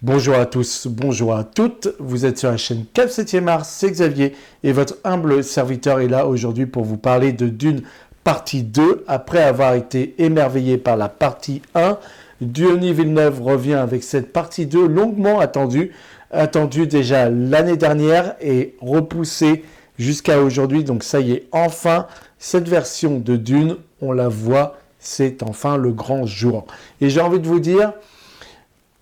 Bonjour à tous, bonjour à toutes, vous êtes sur la chaîne Cap 7e Art, c'est Xavier et votre humble serviteur est là aujourd'hui pour vous parler de Dune partie 2. Après avoir été émerveillé par la partie 1, Denis Villeneuve revient avec cette partie 2 longuement attendue déjà l'année dernière et repoussée jusqu'à aujourd'hui. Donc ça y est, enfin, cette version de Dune, on la voit, c'est enfin le grand jour. Et j'ai envie de vous dire,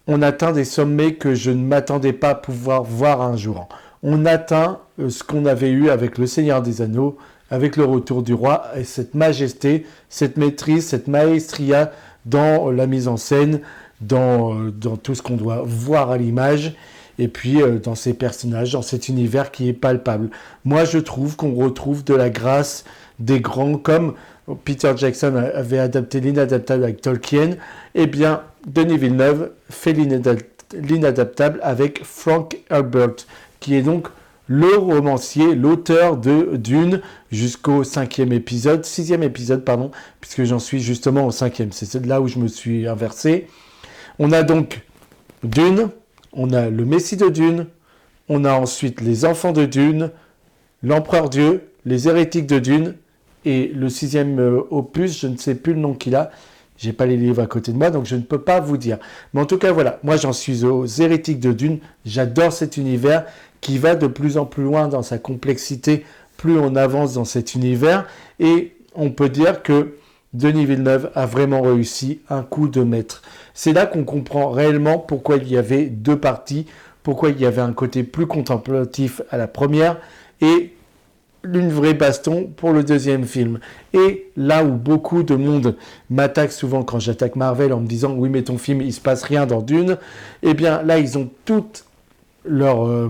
on atteint des sommets que je ne m'attendais pas à pouvoir voir un jour. On atteint ce qu'on avait eu avec le Seigneur des Anneaux, avec le Retour du Roi, et cette majesté, cette maîtrise, cette maestria dans la mise en scène, dans tout ce qu'on doit voir à l'image, et puis dans ces personnages, dans cet univers qui est palpable. Moi, je trouve qu'on retrouve de la grâce des grands, comme Peter Jackson avait adapté l'inadaptable avec Tolkien, eh bien, Denis Villeneuve fait l'inadaptable avec Frank Herbert, qui est donc le romancier, l'auteur de Dune jusqu'au sixième épisode, puisque j'en suis justement au 5e. C'est là où je me suis inversé. On a donc Dune, on a le Messie de Dune, on a ensuite les enfants de Dune, l'Empereur Dieu, les hérétiques de Dune, et le 6e opus, je ne sais plus le nom qu'il a. J'ai pas les livres à côté de moi, donc je ne peux pas vous dire. Mais en tout cas, voilà, moi j'en suis aux hérétiques de Dune. J'adore cet univers qui va de plus en plus loin dans sa complexité, plus on avance dans cet univers. Et on peut dire que Denis Villeneuve a vraiment réussi un coup de maître. C'est là qu'on comprend réellement pourquoi il y avait deux parties, pourquoi il y avait un côté plus contemplatif à la première et une vraie baston pour le deuxième film. Et là où beaucoup de monde m'attaque souvent quand j'attaque Marvel en me disant oui mais ton film il se passe rien dans Dune, eh bien là ils ont toutes leurs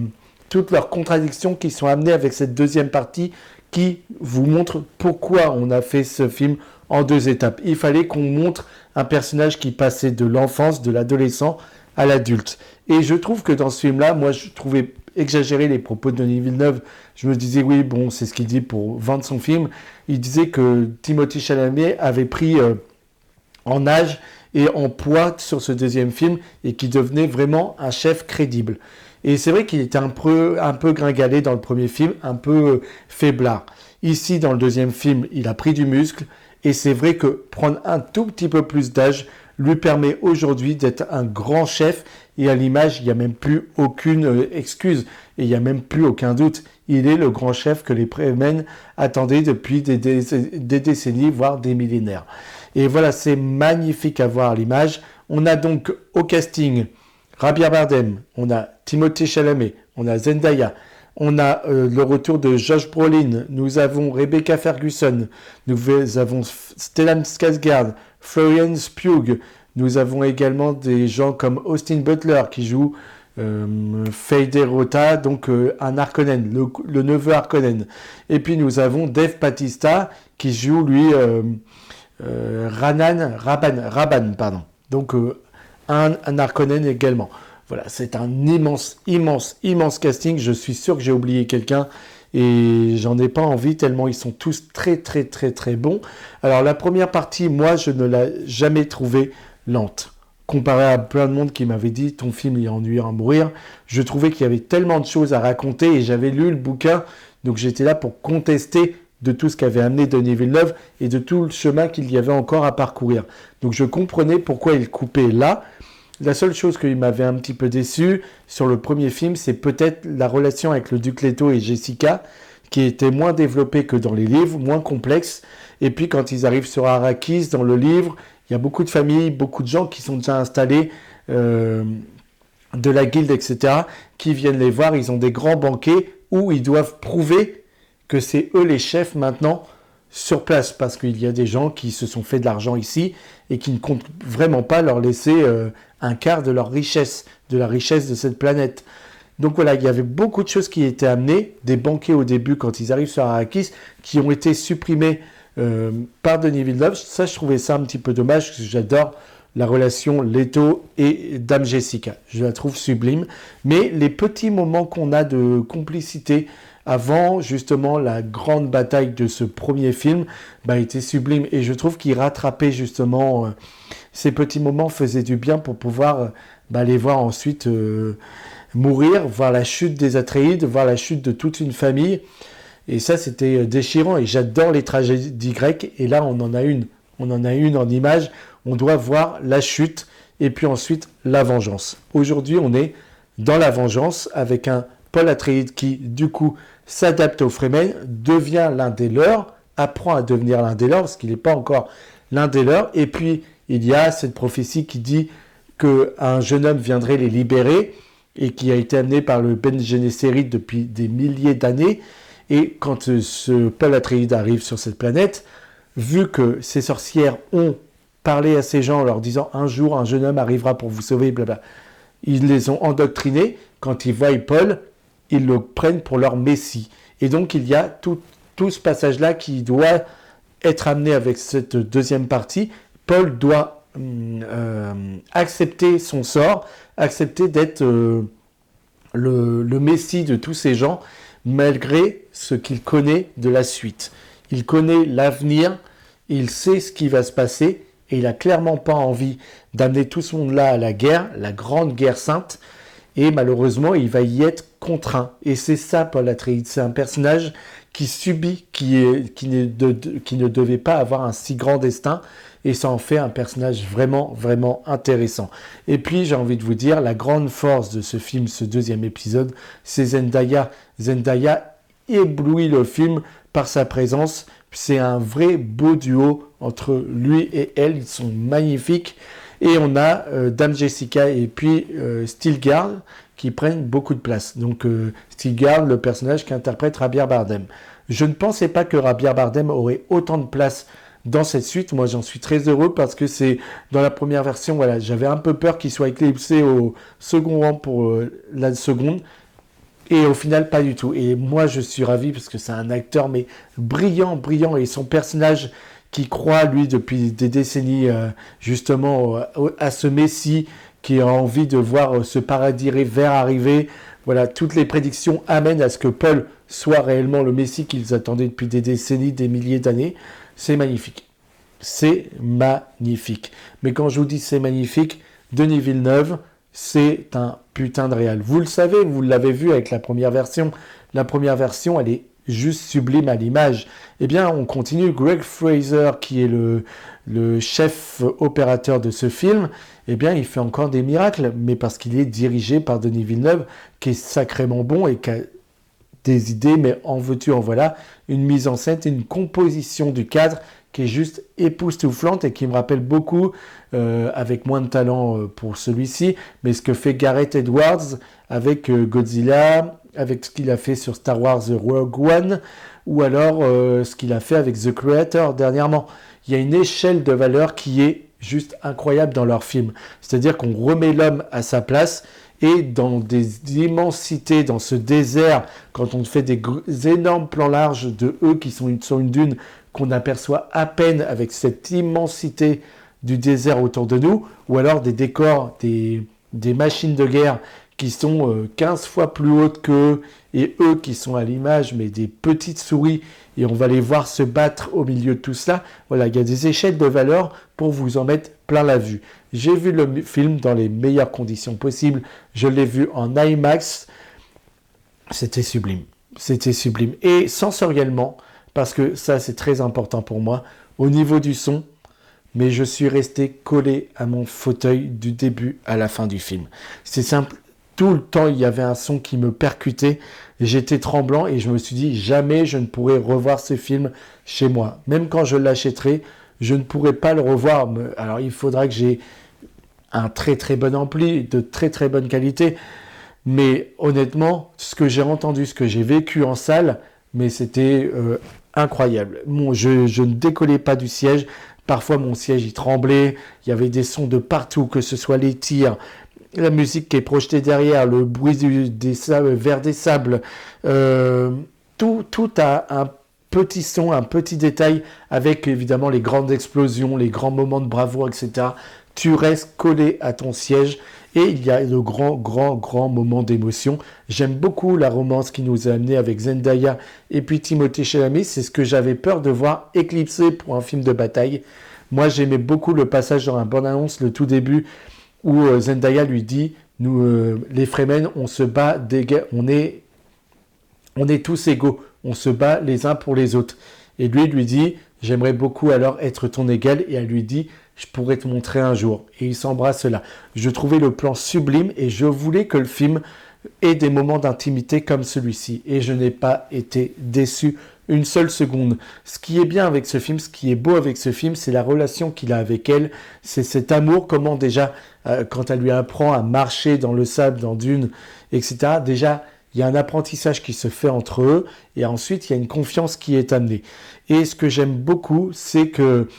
contradictions qui sont amenées avec cette deuxième partie qui vous montre pourquoi on a fait ce film en deux étapes. Il fallait qu'on montre un personnage qui passait de l'enfance, de l'adolescent à l'adulte. Et je trouve que dans ce film-là, moi je trouvais exagérer les propos de Denis Villeneuve. Je me disais, oui, bon, c'est ce qu'il dit pour vendre son film. Il disait que Timothée Chalamet avait pris en âge et en poids sur ce deuxième film et qu'il devenait vraiment un chef crédible. Et c'est vrai qu'il était un peu gringalet dans le premier film, un peu faiblard. Ici, dans le deuxième film, il a pris du muscle et c'est vrai que prendre un tout petit peu plus d'âge lui permet aujourd'hui d'être un grand chef et à l'image, il n'y a même plus aucune excuse et il n'y a même plus aucun doute. Il est le grand chef que les Fremen attendaient depuis des décennies, voire des millénaires. Et voilà, c'est magnifique à voir à l'image. On a donc au casting Javier Bardem, on a Timothée Chalamet, on a Zendaya, on a le retour de Josh Brolin, nous avons Rebecca Ferguson, nous avons Stellan Skarsgård, Florence Pugh, nous avons également des gens comme Austin Butler qui joue Fede Rota, donc un Harkonnen, le neveu Harkonnen. Et puis nous avons Dave Bautista qui joue lui Raban, pardon. Donc un Harkonnen également. Voilà, c'est un immense casting. Je suis sûr que j'ai oublié quelqu'un et j'en ai pas envie tellement ils sont tous très bons. Alors la première partie, moi je ne l'ai jamais trouvée lente. Comparé à plein de monde qui m'avait dit ton film il est ennuyant à mourir, je trouvais qu'il y avait tellement de choses à raconter et j'avais lu le bouquin, donc j'étais là pour contester de tout ce qu'avait amené Denis Villeneuve et de tout le chemin qu'il y avait encore à parcourir. Donc je comprenais pourquoi il coupait là. La seule chose qui m'avait un petit peu déçu sur le premier film, c'est peut-être la relation avec le duc Leto et Jessica, qui était moins développée que dans les livres, moins complexe. Et puis quand ils arrivent sur Arrakis, dans le livre, il y a beaucoup de familles, beaucoup de gens qui sont déjà installés de la guilde, etc., qui viennent les voir. Ils ont des grands banquets où ils doivent prouver que c'est eux les chefs maintenant sur place, parce qu'il y a des gens qui se sont fait de l'argent ici et qui ne comptent vraiment pas leur laisser un quart de leur richesse, de la richesse de cette planète. Donc voilà, il y avait beaucoup de choses qui étaient amenées, des banquets au début quand ils arrivent sur Arrakis, qui ont été supprimés par Denis Villeneuve. Ça, je trouvais ça un petit peu dommage, parce que j'adore la relation Leto et Dame Jessica. Je la trouve sublime. Mais les petits moments qu'on a de complicité avant justement la grande bataille de ce premier film étaient sublimes. Et je trouve qu'il rattrapait justement ces petits moments faisaient du bien pour pouvoir les voir ensuite mourir, voir la chute des Atréides, voir la chute de toute une famille. Et ça, c'était déchirant. Et j'adore les tragédies grecques. Et là, on en a une en image. On doit voir la chute et puis ensuite la vengeance. Aujourd'hui, on est dans la vengeance avec un Paul Atréide qui, du coup, s'adapte aux Fremen, devient l'un des leurs, apprend à devenir l'un des leurs, parce qu'il n'est pas encore l'un des leurs. Et puis, il y a cette prophétie qui dit qu'un jeune homme viendrait les libérer et qui a été amené par le Ben Gesserit depuis des milliers d'années. Et quand ce Paul Atréide arrive sur cette planète, vu que ces sorcières ont parlé à ces gens en leur disant « un jour, un jeune homme arrivera pour vous sauver », blabla, ils les ont endoctrinés. Quand ils voient Paul, ils le prennent pour leur messie. Et donc, il y a tout ce passage-là qui doit être amené avec cette deuxième partie. Paul doit accepter son sort, accepter d'être le messie de tous ces gens, malgré ce qu'il connaît de la suite. Il connaît l'avenir, il sait ce qui va se passer, et il n'a clairement pas envie d'amener tout ce monde-là à la guerre, la grande guerre sainte, et malheureusement, il va y être contraint. Et c'est ça, Paul Atréide, c'est un personnage qui subit, qui ne devait pas avoir un si grand destin, et ça en fait un personnage vraiment, vraiment intéressant. Et puis, j'ai envie de vous dire, la grande force de ce film, ce deuxième épisode, c'est Zendaya. Zendaya éblouit le film par sa présence. C'est un vrai beau duo entre lui et elle. Ils sont magnifiques. Et on a Dame Jessica et puis Stilgar qui prennent beaucoup de place. Donc Stilgar, le personnage qu'interprète Javier Bardem. Je ne pensais pas que Javier Bardem aurait autant de place dans cette suite. Moi, j'en suis très heureux parce que c'est dans la première version, voilà, j'avais un peu peur qu'il soit éclipsé au second rang pour la seconde. Et au final, pas du tout. Et moi, je suis ravi parce que c'est un acteur, mais brillant. Et son personnage qui croit, lui, depuis des décennies, justement, à ce Messie, qui a envie de voir ce paradis vert arriver. Voilà, toutes les prédictions amènent à ce que Paul soit réellement le Messie qu'ils attendaient depuis des décennies, des milliers d'années. C'est magnifique. C'est magnifique. Mais quand je vous dis c'est magnifique, Denis Villeneuve, c'est un putain de réal. Vous le savez, vous l'avez vu avec la première version. La première version, elle est juste sublime à l'image. Eh bien, on continue. Greg Fraser, qui est le chef opérateur de ce film, eh bien, il fait encore des miracles, mais parce qu'il est dirigé par Denis Villeneuve, qui est sacrément bon et qui a des idées, mais en veux-tu, en voilà, une mise en scène, une composition du cadre qui est juste époustouflante et qui me rappelle beaucoup, avec moins de talent pour celui-ci, mais ce que fait Gareth Edwards avec Godzilla, avec ce qu'il a fait sur Star Wars Rogue One, ou alors ce qu'il a fait avec The Creator dernièrement. Il y a une échelle de valeur qui est juste incroyable dans leur film. C'est-à-dire qu'on remet l'homme à sa place et dans des immensités, dans ce désert, quand on fait des énormes plans larges de eux qui sont sur une dune qu'on aperçoit à peine avec cette immensité du désert autour de nous, ou alors des décors, des machines de guerre qui sont 15 fois plus hautes qu'eux, et eux qui sont à l'image, mais des petites souris, et on va les voir se battre au milieu de tout cela. Voilà, il y a des échelles de valeur pour vous en mettre plein la vue. J'ai vu le film dans les meilleures conditions possibles, je l'ai vu en IMAX, c'était sublime. C'était sublime. Et sensoriellement, parce que ça c'est très important pour moi, au niveau du son, mais je suis resté collé à mon fauteuil du début à la fin du film. C'est simple, tout le temps il y avait un son qui me percutait, j'étais tremblant et je me suis dit jamais je ne pourrai revoir ce film chez moi. Même quand je l'achèterai, je ne pourrai pas le revoir. Alors il faudra que j'ai un très très bon ampli, de très très bonne qualité, mais honnêtement, ce que j'ai entendu, ce que j'ai vécu en salle, mais c'était incroyable. Bon, je ne décollais pas du siège. Parfois, mon siège, il tremblait. Il y avait des sons de partout, que ce soit les tirs, la musique qui est projetée derrière, le bruit vers des sables. Tout a un petit son, un petit détail, avec évidemment les grandes explosions, les grands moments de bravoure, etc. Tu restes collé à ton siège. Et il y a de grands moments d'émotion. J'aime beaucoup la romance qui nous a amené avec Zendaya et puis Timothée Chalamet. C'est ce que j'avais peur de voir éclipsé pour un film de bataille. Moi, j'aimais beaucoup le passage dans la bande-annonce, le tout début, où Zendaya lui dit, nous, les Fremen, on se bat, on est tous égaux, on se bat les uns pour les autres. Et lui dit, j'aimerais beaucoup alors être ton égal, et elle lui dit, je pourrais te montrer un jour. Et ils s'embrassent là. Je trouvais le plan sublime, et je voulais que le film ait des moments d'intimité comme celui-ci. Et je n'ai pas été déçu une seule seconde. Ce qui est bien avec ce film, ce qui est beau avec ce film, c'est la relation qu'il a avec elle, c'est cet amour, comment déjà, quand elle lui apprend à marcher dans le sable, dans Dune, etc., déjà, il y a un apprentissage qui se fait entre eux, et ensuite, il y a une confiance qui est amenée. Et ce que j'aime beaucoup, c'est que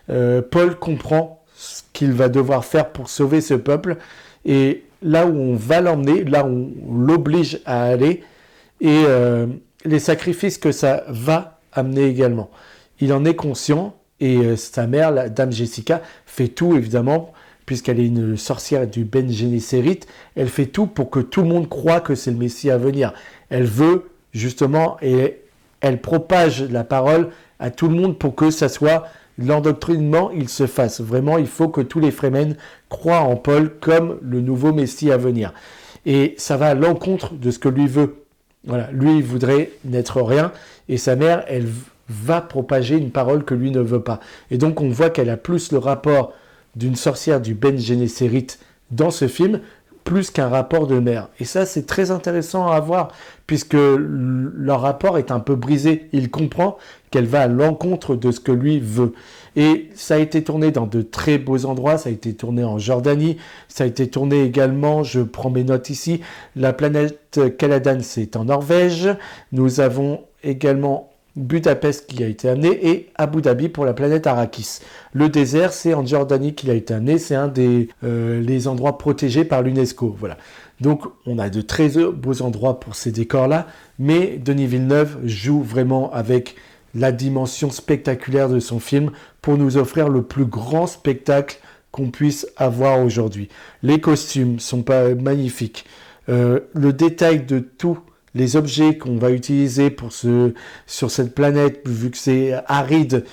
Paul comprend ce qu'il va devoir faire pour sauver ce peuple, et là où on va l'emmener, là où on l'oblige à aller, et les sacrifices que ça va amener également. Il en est conscient, et sa mère, la dame Jessica, fait tout évidemment, puisqu'elle est une sorcière du Ben Gesserit, elle fait tout pour que tout le monde croie que c'est le Messie à venir. Elle veut justement, et elle propage la parole à tout le monde pour que ça soit l'endoctrinement, il se fasse. Vraiment, il faut que tous les Fremen croient en Paul comme le nouveau Messie à venir. Et ça va à l'encontre de ce que lui veut. Voilà, lui, il voudrait n'être rien, et sa mère, elle va propager une parole que lui ne veut pas. Et donc, on voit qu'elle a plus le rapport d'une sorcière du Ben Gesserit dans ce film, plus qu'un rapport de mère. Et ça, c'est très intéressant à voir, puisque leur rapport est un peu brisé. Il comprend qu'elle va à l'encontre de ce que lui veut. Et ça a été tourné dans de très beaux endroits. Ça a été tourné en Jordanie. Ça a été tourné également, je prends mes notes ici, la planète Caladan, c'est en Norvège. Nous avons également Budapest qui a été amené, et Abu Dhabi pour la planète Arrakis. Le désert, c'est en Jordanie qu'il a été amené, c'est un des les endroits protégés par l'UNESCO. Voilà. Donc on a de très beaux endroits pour ces décors-là, mais Denis Villeneuve joue vraiment avec la dimension spectaculaire de son film pour nous offrir le plus grand spectacle qu'on puisse avoir aujourd'hui. Les costumes sont pas magnifiques. Le détail de tout, les objets qu'on va utiliser sur cette planète, vu que c'est aride,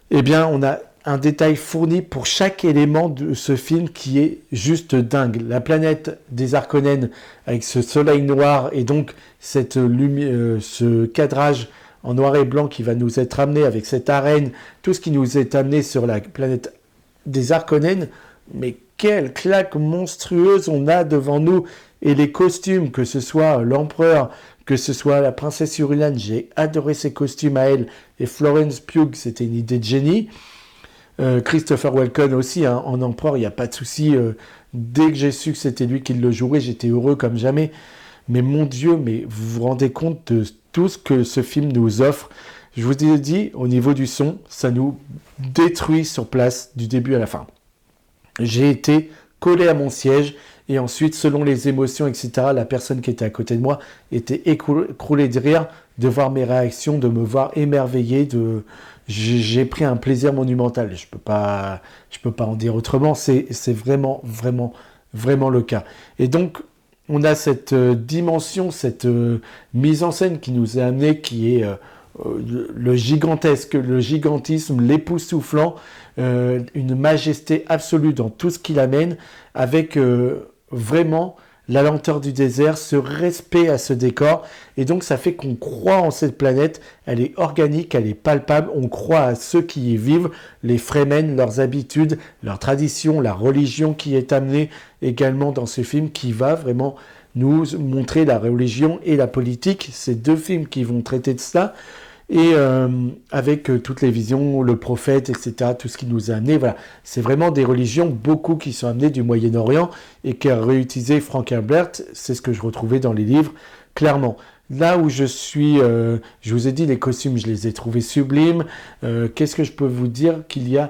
eh bien, on a un détail fourni pour chaque élément de ce film qui est juste dingue. La planète des Harkonnen, avec ce soleil noir, et donc ce cadrage en noir et blanc qui va nous être amené avec cette arène, tout ce qui nous est amené sur la planète des Harkonnen, mais quelle claque monstrueuse on a devant nous. Et les costumes, que ce soit l'empereur, que ce soit la princesse Irulan, j'ai adoré ses costumes à elle. Et Florence Pugh, c'était une idée de génie. Christopher Walken aussi, hein, en empereur, il n'y a pas de souci. Dès que j'ai su que c'était lui qui le jouait, j'étais heureux comme jamais. Mais mon Dieu, mais vous vous rendez compte de tout ce que ce film nous offre. Je vous ai dit, au niveau du son, ça nous détruit sur place du début à la fin. J'ai été collé à mon siège, et ensuite, selon les émotions, etc., la personne qui était à côté de moi était écroulée de rire, de voir mes réactions, de me voir émerveillé. J'ai pris un plaisir monumental. Je peux pas en dire autrement. C'est vraiment, vraiment, vraiment le cas. Et donc, on a cette dimension, cette mise en scène qui nous est amenée, qui est le gigantesque, le gigantisme, l'époustouflant, une majesté absolue dans tout ce qu'il amène, avec vraiment la lenteur du désert, ce respect à ce décor, et donc ça fait qu'on croit en cette planète, elle est organique, elle est palpable, on croit à ceux qui y vivent, les Fremen, leurs habitudes, leurs traditions, la religion qui est amenée également dans ce film, qui va vraiment nous montrer la religion et la politique, ces deux films qui vont traiter de cela, et avec toutes les visions, le prophète, etc., tout ce qui nous a amené, voilà. C'est vraiment des religions, beaucoup qui sont amenées du Moyen-Orient, et qu'a réutilisé Frank Herbert, c'est ce que je retrouvais dans les livres, clairement. Là où je suis, je vous ai dit, les costumes, je les ai trouvés sublimes. Qu'est-ce que je peux vous dire qu'il y a ?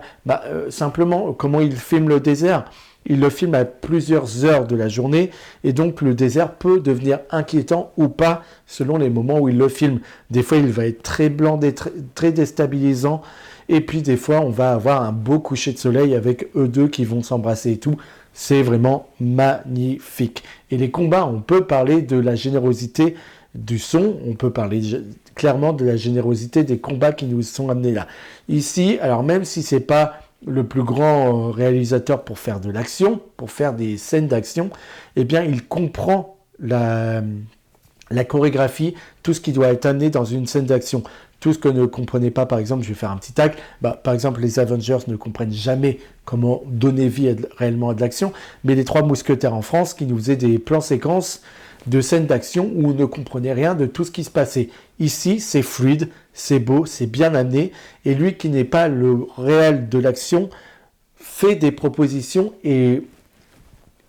Simplement, comment il filme le désert. Il le filme à plusieurs heures de la journée, et donc le désert peut devenir inquiétant ou pas selon les moments où il le filme. Des fois, il va être très blanc, très déstabilisant, et puis des fois, on va avoir un beau coucher de soleil avec eux deux qui vont s'embrasser et tout. C'est vraiment magnifique. Et les combats, on peut parler de la générosité du son, on peut parler clairement de la générosité des combats qui nous sont amenés là. Ici, alors même si c'est pas le plus grand réalisateur pour faire de l'action, pour faire des scènes d'action, eh bien il comprend la chorégraphie, tout ce qui doit être amené dans une scène d'action. Tout ce que ne comprenez pas, par exemple, je vais faire un petit tacle, par exemple, les Avengers ne comprennent jamais comment donner vie réellement à de l'action, mais les Trois Mousquetaires en France qui nous faisaient des plans séquences de scènes d'action où on ne comprenait rien de tout ce qui se passait. Ici, c'est fluide, c'est beau, c'est bien amené, et lui qui n'est pas le réel de l'action fait des propositions et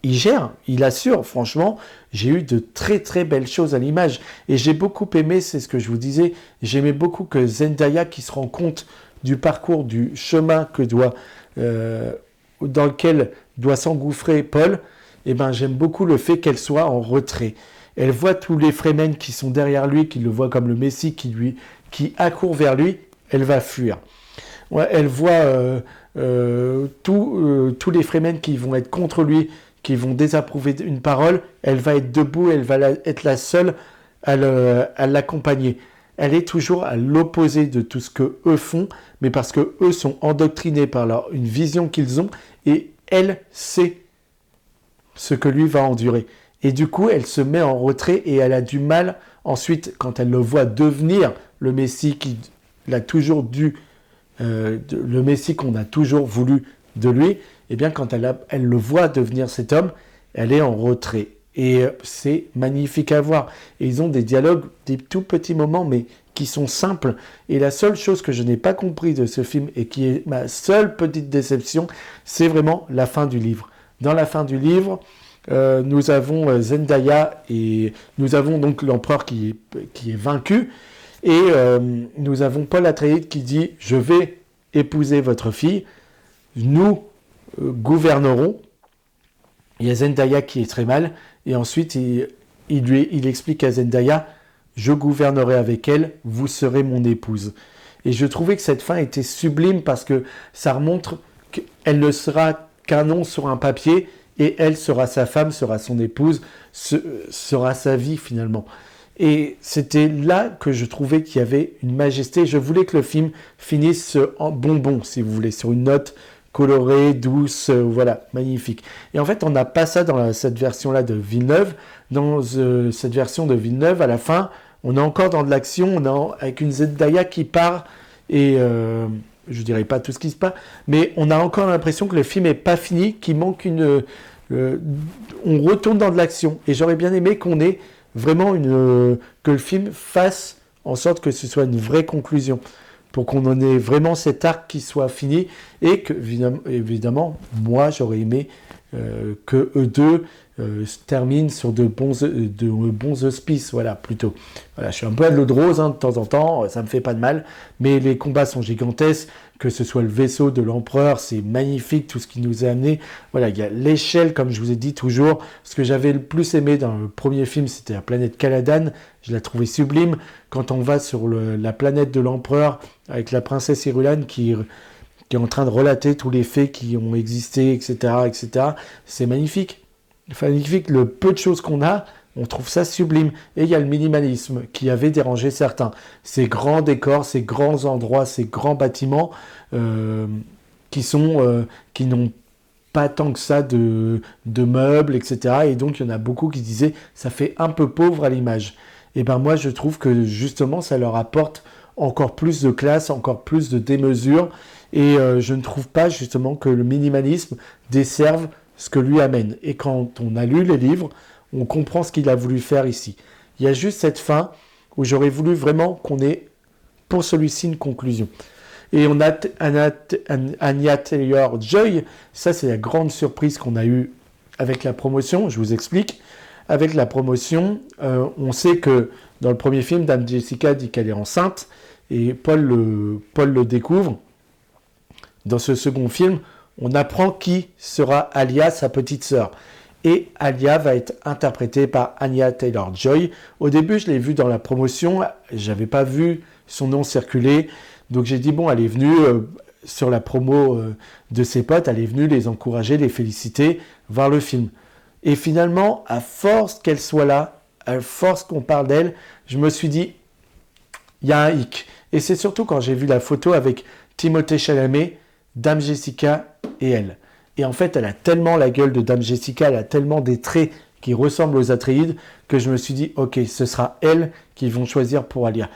il gère, il assure. Franchement, j'ai eu de très très belles choses à l'image. Et j'ai beaucoup aimé, c'est ce que je vous disais, j'aimais beaucoup que Zendaya, qui se rend compte du parcours, du chemin dans lequel doit s'engouffrer Paul, eh ben, j'aime beaucoup le fait qu'elle soit en retrait. Elle voit tous les Fremen qui sont derrière lui, qui le voient comme le Messie, qui accourt vers lui, elle va fuir. Ouais, elle voit tous les Fremen qui vont être contre lui, qui vont désapprouver une parole, elle va être debout, elle va être la seule à l'accompagner. Elle est toujours à l'opposé de tout ce que eux font, mais parce que eux sont endoctrinés par une vision qu'ils ont, et elle sait ce que lui va endurer. Et du coup, elle se met en retrait et elle a du mal, ensuite, quand elle le voit devenir le Messie qui l'a toujours le Messie qu'on a toujours voulu de lui, eh bien, quand elle le voit devenir cet homme, elle est en retrait. Et c'est magnifique à voir. Et ils ont des dialogues, des tout petits moments, mais qui sont simples. Et la seule chose que je n'ai pas compris de ce film, et qui est ma seule petite déception, c'est vraiment la fin du livre. Dans la fin du livre, nous avons Zendaya, et nous avons donc l'empereur qui est vaincu, et nous avons Paul Atreides qui dit « Je vais épouser votre fille, nous gouvernerons ». Il y a Zendaya qui est très mal, et ensuite il explique à Zendaya « Je gouvernerai avec elle, vous serez mon épouse ». Et je trouvais que cette fin était sublime parce que ça remontre qu'elle ne sera qu'un nom sur un papier, et elle sera sa femme, sera son épouse, sera sa vie finalement. Et c'était là que je trouvais qu'il y avait une majesté. Je voulais que le film finisse en bonbon, si vous voulez, sur une note colorée, douce, voilà, magnifique. Et en fait, on n'a pas ça dans cette version-là de Villeneuve. Dans cette version de Villeneuve, à la fin, on est encore dans de l'action, avec une Zendaya qui part, et je dirais pas tout ce qui se passe, mais on a encore l'impression que le film n'est pas fini, qu'il manque on retourne dans de l'action. Et j'aurais bien aimé qu'on ait vraiment que le film fasse en sorte que ce soit une vraie conclusion, pour qu'on en ait vraiment cet arc qui soit fini, et que, évidemment, moi, j'aurais aimé que eux deux se terminent sur de bons auspices, voilà, plutôt. Voilà, je suis un peu à l'eau de rose, de temps en temps, ça me fait pas de mal, mais les combats sont gigantesques, que ce soit le vaisseau de l'empereur, c'est magnifique, tout ce qui nous a amené. Voilà, il y a l'échelle, comme je vous ai dit toujours. Ce que j'avais le plus aimé dans le premier film, c'était la planète Caladan. Je la trouvais sublime. Quand on va sur la planète de l'empereur, avec la princesse Irulan qui est en train de relater tous les faits qui ont existé, etc., etc., c'est magnifique. Magnifique, le peu de choses qu'on a, on trouve ça sublime. Et il y a le minimalisme qui avait dérangé certains. Ces grands décors, ces grands endroits, ces grands bâtiments qui n'ont pas tant que ça de meubles, etc. Et donc, il y en a beaucoup qui disaient ça fait un peu pauvre à l'image. Et ben moi, je trouve que justement, ça leur apporte encore plus de classe, encore plus de démesure. Et je ne trouve pas justement que le minimalisme desserve ce que lui amène. Et quand on a lu les livres, on comprend ce qu'il a voulu faire ici. Il y a juste cette fin où j'aurais voulu vraiment qu'on ait pour celui-ci une conclusion. Et on a Anya Taylor-Joy, ça c'est la grande surprise qu'on a eue avec la promotion, je vous explique. Avec la promotion, on sait que dans le premier film, Dame Jessica dit qu'elle est enceinte, et Paul le découvre. Dans ce second film, on apprend qui sera Alia, sa petite sœur. Et Alia va être interprétée par Anya Taylor-Joy. Au début, je l'ai vue dans la promotion, j'avais pas vu son nom circuler, donc j'ai dit bon, elle est venue sur la promo de ses potes, elle est venue les encourager, les féliciter, voir le film. Et finalement, à force qu'elle soit là, à force qu'on parle d'elle, je me suis dit il y a un hic. Et c'est surtout quand j'ai vu la photo avec Timothée Chalamet, Dame Jessica et elle. Et en fait, elle a tellement la gueule de Dame Jessica, elle a tellement des traits qui ressemblent aux Atréides que je me suis dit, ok, ce sera elle qu'ils vont choisir pour Alia.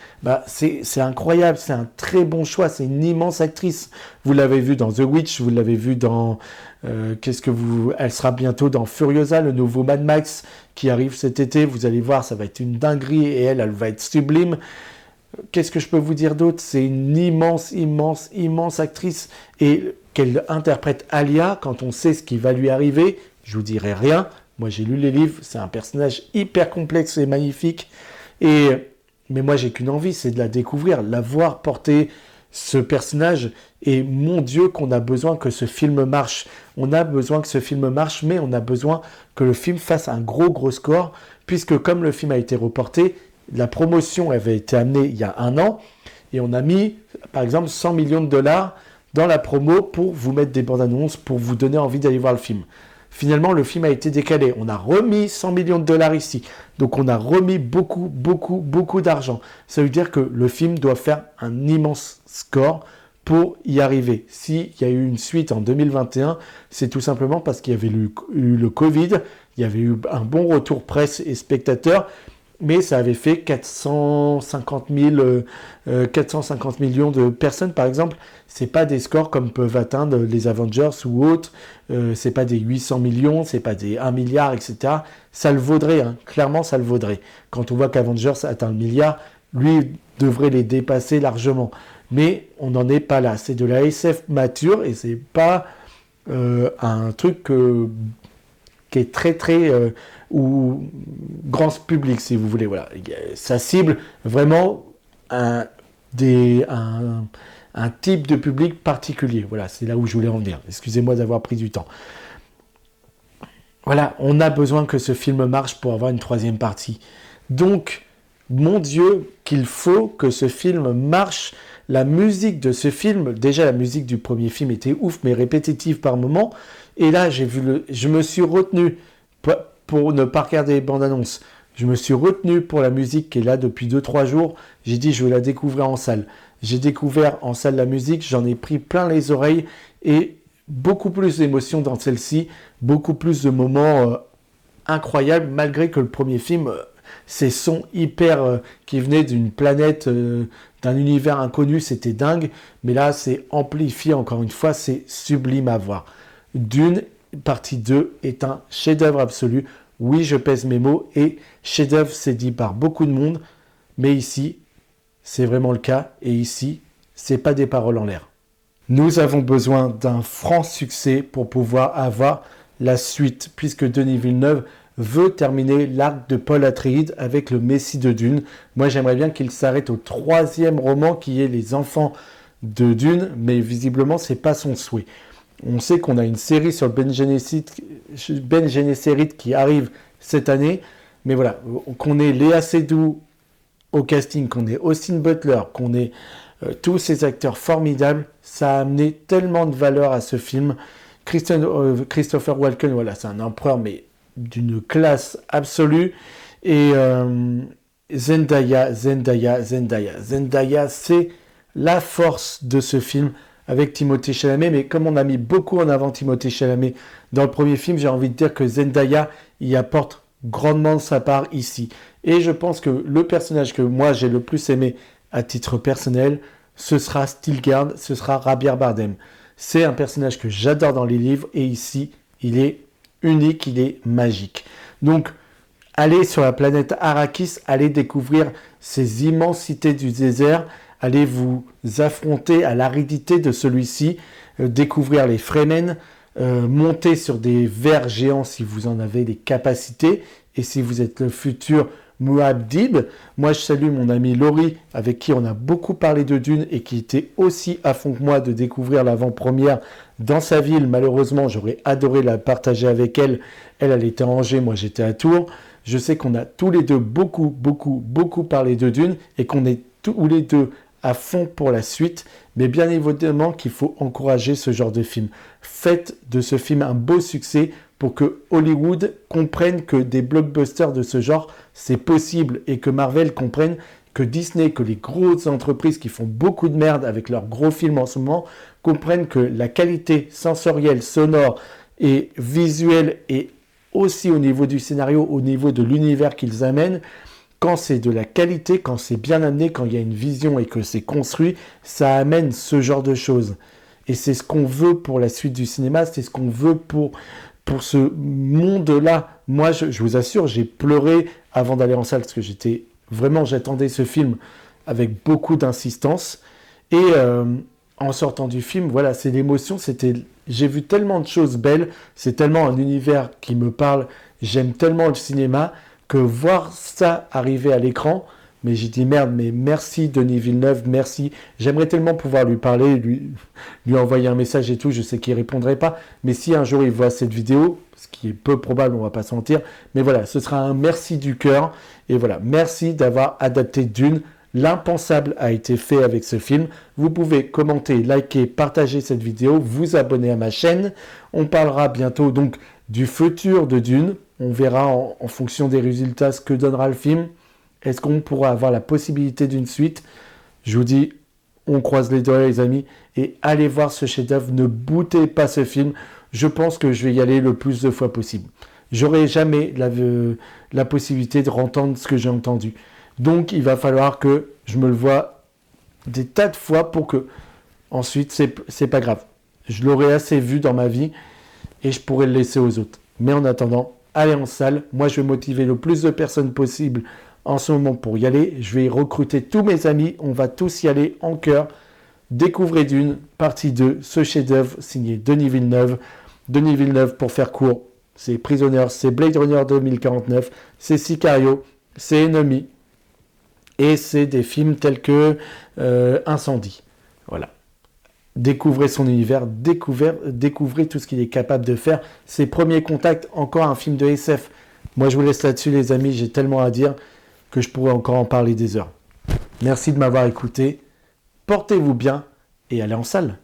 C'est incroyable, c'est un très bon choix, c'est une immense actrice. Vous l'avez vu dans The Witch, vous l'avez vu dans... Elle sera bientôt dans Furiosa, le nouveau Mad Max qui arrive cet été. Vous allez voir, ça va être une dinguerie et elle va être sublime. Qu'est-ce que je peux vous dire d'autre? C'est une immense, immense, immense actrice. Et qu'elle interprète Alia, quand on sait ce qui va lui arriver, je vous dirai rien. Moi, j'ai lu les livres, c'est un personnage hyper complexe et magnifique. Mais moi, j'ai qu'une envie, c'est de la découvrir, la voir porter ce personnage. Et mon Dieu, qu'on a besoin que ce film marche. On a besoin que ce film marche, mais on a besoin que le film fasse un gros score, puisque comme le film a été reporté, la promotion avait été amenée il y a 1 an, et on a mis, par exemple, 100 millions de dollars dans la promo pour vous mettre des bandes annonces, pour vous donner envie d'aller voir le film. Finalement, le film a été décalé. On a remis 100 millions de dollars ici. Donc, on a remis beaucoup d'argent. Ça veut dire que le film doit faire un immense score pour y arriver. S'il y a eu une suite en 2021, c'est tout simplement parce qu'il y avait eu le Covid, il y avait eu un bon retour presse et spectateurs, mais ça avait fait 450 millions de personnes, par exemple. C'est pas des scores comme peuvent atteindre les Avengers ou autres. C'est pas des 800 millions, c'est pas des 1 milliard, etc. Ça le vaudrait, hein. Clairement, ça le vaudrait. Quand on voit qu'Avengers atteint le milliard, lui devrait les dépasser largement. Mais on n'en est pas là. C'est de la SF mature et c'est pas un truc qui est très ou grand public, si vous voulez. Voilà. Ça cible vraiment un type de public particulier. Voilà, c'est là où je voulais en venir. Excusez-moi d'avoir pris du temps. Voilà, on a besoin que ce film marche pour avoir une 3e partie. Donc, mon Dieu, qu'il faut que ce film marche. La musique de ce film, déjà la musique du premier film était ouf, mais répétitive par moments. Et là, je me suis retenu pour ne pas regarder les bandes annonces. Je me suis retenu pour la musique qui est là depuis 2-3 jours. J'ai dit, je vais la découvrir en salle. J'ai découvert en salle la musique, j'en ai pris plein les oreilles et beaucoup plus d'émotions dans celle-ci, beaucoup plus de moments incroyables, malgré que le premier film, ces sons hyper qui venaient d'une planète, d'un univers inconnu, c'était dingue. Mais là, c'est amplifié encore une fois, c'est sublime à voir. Dune, partie 2, est un chef-d'œuvre absolu. Oui, je pèse mes mots et chef-d'œuvre, c'est dit par beaucoup de monde, mais ici, c'est vraiment le cas. Et ici, c'est pas des paroles en l'air. Nous avons besoin d'un franc succès pour pouvoir avoir la suite, puisque Denis Villeneuve veut terminer l'arc de Paul Atreides avec le Messie de Dune. Moi, j'aimerais bien qu'il s'arrête au 3e roman qui est Les Enfants de Dune, mais visiblement, c'est pas son souhait. On sait qu'on a une série sur Ben Gesserit qui arrive cette année, mais voilà, qu'on ait Léa Seydoux au casting, qu'on ait Austin Butler, qu'on ait tous ces acteurs formidables, ça a amené tellement de valeur à ce film. Christopher Walken, voilà, c'est un empereur, mais d'une classe absolue. Et Zendaya, c'est la force de ce film avec Timothée Chalamet. Mais comme on a mis beaucoup en avant Timothée Chalamet dans le premier film, j'ai envie de dire que Zendaya y apporte grandement de sa part ici. Et je pense que le personnage que moi j'ai le plus aimé à titre personnel, ce sera Stilgar, ce sera Javier Bardem. C'est un personnage que j'adore dans les livres et ici, il est unique, il est magique. Donc, allez sur la planète Arrakis, allez découvrir ces immensités du désert, allez vous affronter à l'aridité de celui-ci, découvrir les Fremen, monter sur des vers géants si vous en avez les capacités et si vous êtes le futur Muad'Dib. Moi, je salue mon ami Laurie, avec qui on a beaucoup parlé de Dune et qui était aussi à fond que moi de découvrir l'avant-première dans sa ville. Malheureusement, j'aurais adoré la partager avec elle. Elle était à Angers, moi j'étais à Tours. Je sais qu'on a tous les deux beaucoup parlé de Dune et qu'on est tous les deux à fond pour la suite. Mais bien évidemment qu'il faut encourager ce genre de film. Faites de ce film un beau succès pour que Hollywood comprenne que des blockbusters de ce genre, c'est possible et que Marvel comprenne que Disney, que les grosses entreprises qui font beaucoup de merde avec leurs gros films en ce moment, comprennent que la qualité sensorielle, sonore et visuelle et aussi au niveau du scénario, au niveau de l'univers qu'ils amènent, quand c'est de la qualité, quand c'est bien amené, quand il y a une vision et que c'est construit, ça amène ce genre de choses. Et c'est ce qu'on veut pour la suite du cinéma, c'est ce qu'on veut pour ce monde-là. Moi, je vous assure, j'ai pleuré avant d'aller en salle parce que j'attendais ce film avec beaucoup d'insistance. Et en sortant du film, voilà, c'est l'émotion. J'ai vu tellement de choses belles, c'est tellement un univers qui me parle. J'aime tellement le cinéma que voir ça arriver à l'écran, mais j'ai dit merde, mais merci Denis Villeneuve, merci. J'aimerais tellement pouvoir lui parler, lui envoyer un message et tout, je sais qu'il ne répondrait pas, mais si un jour il voit cette vidéo, ce qui est peu probable, on ne va pas se mentir, mais voilà, ce sera un merci du cœur, et voilà, merci d'avoir adapté Dune. L'impensable a été fait avec ce film. Vous pouvez commenter, liker, partager cette vidéo, vous abonner à ma chaîne. On parlera bientôt donc du futur de Dune. On verra en fonction des résultats ce que donnera le film. Est-ce qu'on pourra avoir la possibilité d'une suite? Je vous dis, on croise les doigts les amis et allez voir ce chef-d'œuvre. Ne boutez pas ce film. Je pense que je vais y aller le plus de fois possible. J'aurai jamais la possibilité de entendre ce que j'ai entendu. Donc il va falloir que je me le voie des tas de fois pour que ensuite c'est pas grave. Je l'aurai assez vu dans ma vie et je pourrai le laisser aux autres. Mais en attendant, allez en salle. Moi je vais motiver le plus de personnes possible en ce moment pour y aller. Je vais recruter tous mes amis. On va tous y aller en cœur. Découvrez Dune, partie 2, ce chef-d'œuvre signé Denis Villeneuve. Denis Villeneuve, pour faire court, c'est Prisoners, c'est Blade Runner 2049, c'est Sicario, c'est Enemy. Et c'est des films tels que Incendie. Voilà. Découvrez son univers, découvrez tout ce qu'il est capable de faire. Ses premiers contacts, encore un film de SF. Moi, je vous laisse là-dessus, les amis. J'ai tellement à dire que je pourrais encore en parler des heures. Merci de m'avoir écouté. Portez-vous bien et allez en salle.